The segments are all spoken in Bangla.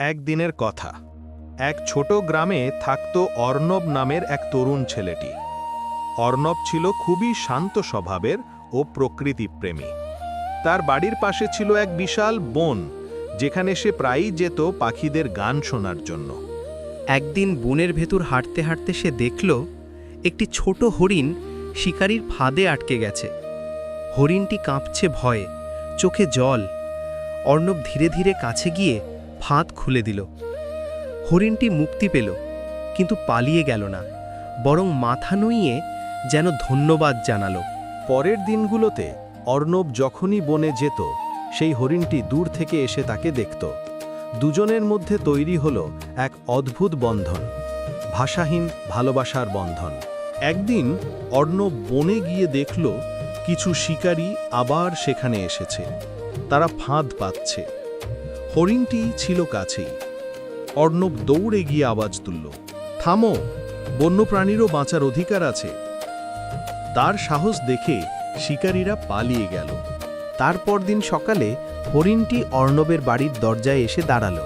একদিনের কথা। এক ছোট গ্রামে থাকত অর্ণব নামের এক তরুণ ছেলেটি। অর্ণব ছিল খুবই শান্ত স্বভাবের ও প্রকৃতিপ্রেমী। তার বাড়ির পাশে ছিল এক বিশাল বন, যেখানে সে প্রায়ই যেত পাখিদের গান শোনার জন্য। একদিন বনের ভেতর হাঁটতে হাঁটতে সে দেখল একটি ছোট হরিণ শিকারীর ফাঁদে আটকে গেছে। হরিণটি কাঁপছে ভয়ে, চোখে জল। অর্ণব ধীরে ধীরে কাছে গিয়ে ফাঁদ খুলে দিল। হরিণটি মুক্তি পেল, কিন্তু পালিয়ে গেল না, বরং মাথা নুইয়ে যেন ধন্যবাদ জানালো। পরের দিনগুলোতে অর্ণব যখনই বনে যেত, সেই হরিণটি দূর থেকে এসে তাকে দেখত। দুজনের মধ্যে তৈরি হলো এক অদ্ভুত বন্ধন, ভাষাহীন ভালোবাসার বন্ধন। একদিন অর্ণব বনে গিয়ে দেখল কিছু শিকারী আবার সেখানে এসেছে। তারা ফাঁদ পাতছে। হরিণটি ছিল কাছেই। অর্ণব দৌড়ে গিয়ে আওয়াজ তুলল, থামো, বন্যপ্রাণীরও বাঁচার অধিকার আছে। তার সাহস দেখে শিকারীরা পালিয়ে গেল। তারপর দিন সকালে হরিণটি অর্ণবের বাড়ির দরজায় এসে দাঁড়াল।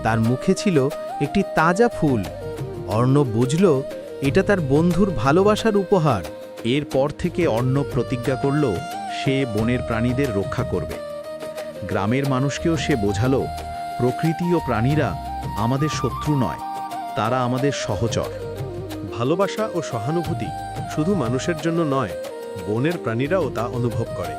তার মুখে ছিল একটি তাজা ফুল। অর্ণব বুঝল এটা তার বন্ধুর ভালোবাসার উপহার। এরপর থেকে অর্ণব প্রতিজ্ঞা করল সে বনের প্রাণীদের রক্ষা করবে। গ্রামের মানুষকেও সে বোঝালো প্রকৃতি ও প্রাণীরা আমাদের শত্রু নয়, তারা আমাদের সহচর। ভালোবাসা ও সহানুভূতি শুধু মানুষের জন্য নয়, বনের প্রাণীরাও তা অনুভব করে।